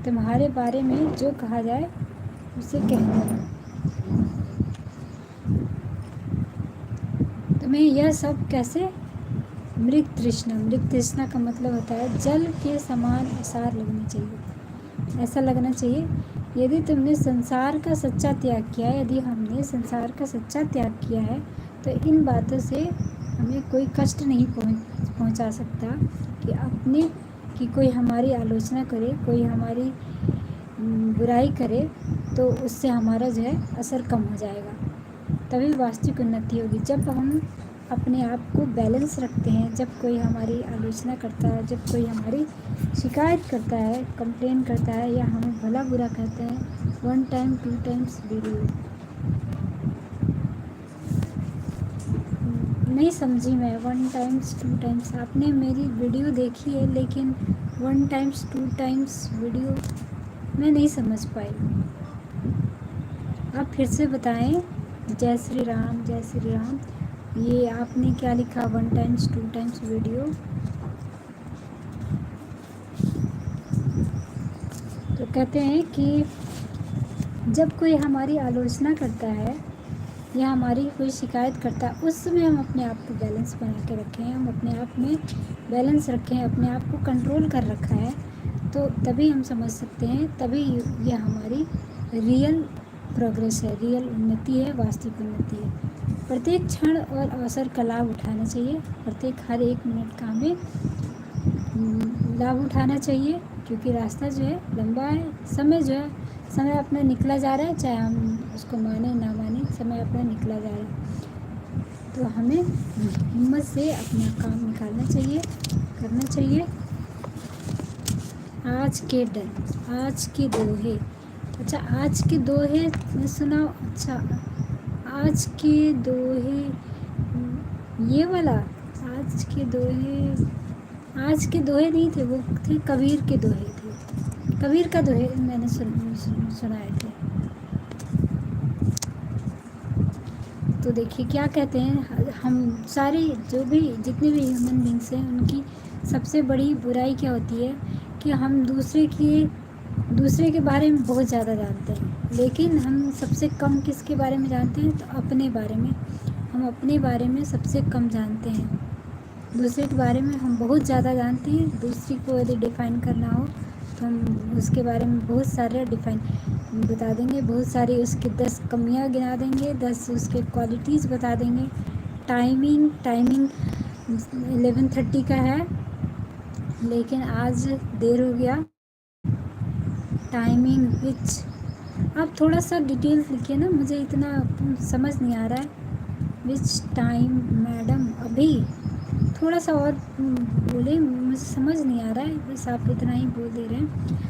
तुम्हारे बारे में जो कहा जाए उसे कह देना। तुम्हें यह सब कैसे? मृग तृष्णा का मतलब होता है जल के समान असार लगना चाहिए, ऐसा लगना चाहिए। यदि तुमने संसार का सच्चा त्याग किया है, यदि हमने संसार का सच्चा त्याग किया है, तो इन बातों से हमें कोई कष्ट नहीं पहुंचा सकता कि कोई हमारी आलोचना करे, कोई हमारी बुराई करे, तो उससे हमारा जो है असर कम हो जाएगा, तभी वास्तविक उन्नति होगी। जब हम अपने आप को बैलेंस रखते हैं, जब कोई हमारी आलोचना करता है, जब कोई हमारी शिकायत करता है, कंप्लेन करता है या हमें भला बुरा कहते हैं, 1 टाइम 2 टाइम्स वीडियो नहीं समझी मैं। 1 टाइम्स 2 टाइम्स आपने मेरी वीडियो देखी है, लेकिन 1 टाइम्स 2 टाइम्स वीडियो मैं नहीं समझ पाई। आप फिर से बताएं। जय श्री राम, जय श्री राम। ये आपने क्या लिखा? 1 टाइम्स 2 टाइम्स वीडियो। तो कहते हैं कि जब कोई हमारी आलोचना करता है या हमारी कोई शिकायत करता है, उस समय हम अपने आप को बैलेंस बना के रखें, हम अपने आप में बैलेंस रखें, अपने आप को कंट्रोल कर रखा है, तो तभी हम समझ सकते हैं, तभी ये हमारी रियल प्रोग्रेस है, रियल उन्नति है, वास्तविक उन्नति है। प्रत्येक क्षण और अवसर का लाभ उठाना चाहिए, प्रत्येक हर 1 मिनट का हमें लाभ उठाना चाहिए, क्योंकि रास्ता जो है लंबा है, समय अपना निकला जा रहा है, चाहे हम उसको माने ना माने, समय अपना निकला जा रहा है। तो हमें हिम्मत से अपना काम निकालना चाहिए, करना चाहिए। आज के दोहे। अच्छा, आज के दोहे में सुनाओ। अच्छा, आज के दोहे ये वाला। आज के दोहे नहीं थे, वो थे कबीर के दोहे थे। कबीर का दोहे मैंने सुनाए थे। तो देखिए क्या कहते हैं, हम सारे जितने भी ह्यूमन बींग्स हैं, उनकी सबसे बड़ी बुराई क्या होती है कि हम दूसरे के बारे में बहुत ज़्यादा जानते हैं, लेकिन हम सबसे कम किसके बारे में जानते हैं? तो अपने बारे में। हम अपने बारे में सबसे कम जानते हैं, दूसरे के बारे में हम बहुत ज़्यादा जानते हैं। दूसरे को यदि डिफ़ाइन करना हो तो हम उसके बारे में बहुत सारे डिफ़ाइन बता देंगे, बहुत सारी उसकी 10 कमियां गिना देंगे, 10 उसके क्वालिटीज़ बता देंगे। टाइमिंग 11:30 का है, लेकिन आज देर हो गया। टाइमिंग विच, आप थोड़ा सा डिटेल्स लिखिए ना, मुझे इतना समझ नहीं आ रहा है। विच टाइम मैडम, अभी थोड़ा सा और बोले, मुझे समझ नहीं आ रहा है, बस आप इतना ही बोल दे रहे हैं।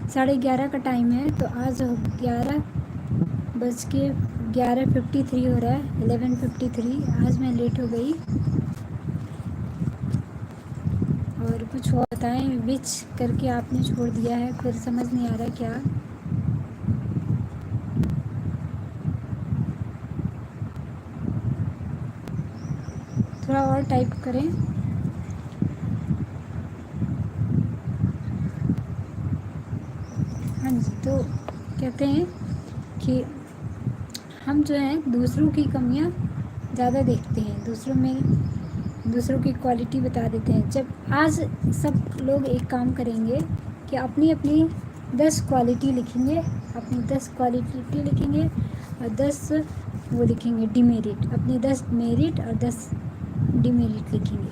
11:30 का टाइम है, तो आज 11:53 हो रहा है, 11:53। आज मैं लेट हो गई। और कुछ और बताएं। विच करके आपने छोड़ दिया है, फिर समझ नहीं आ रहा क्या। थोड़ा और टाइप करें। हाँ जी, तो कहते हैं कि हम जो है दूसरों की कमियां ज़्यादा देखते हैं, दूसरों की क्वालिटी बता देते हैं। जब आज सब लोग एक काम करेंगे कि अपनी 10 क्वालिटी लिखेंगे, अपनी 10 क्वालिटी लिखेंगे और 10 वो लिखेंगे डिमेरिट, अपनी 10 मेरिट और 10 डिमेरिट लिखेंगे।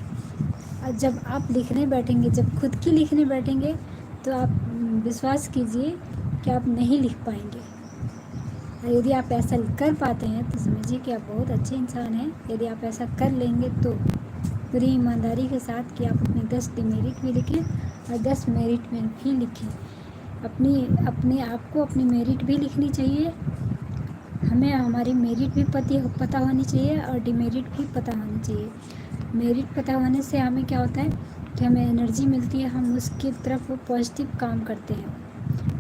और जब आप लिखने बैठेंगे, जब खुद की लिखने बैठेंगे, तो आप विश्वास कीजिए कि आप नहीं लिख पाएंगे। और यदि आप ऐसा कर पाते हैं तो समझिए कि आप बहुत अच्छे इंसान हैं। यदि आप ऐसा कर लेंगे तो पूरी ईमानदारी के साथ कि आप अपने 10 डिमेरिट भी लिखें और 10 मेरिट में भी लिखें। अपने आप को अपनी मेरिट भी लिखनी चाहिए, हमें हमारी मेरिट भी पता होनी चाहिए और डिमेरिट भी पता होनी चाहिए। मेरिट पता होने से हमें क्या होता है कि हमें एनर्जी मिलती है, हम उसकी तरफ पॉजिटिव काम करते हैं।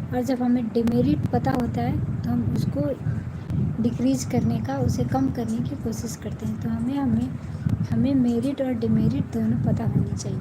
और जब हमें डिमेरिट पता होता है तो हम उसको डिक्रीज़ करने का, उसे कम करने की कोशिश करते हैं। तो हमें मेरिट और डिमेरिट दोनों पता होनी चाहिए।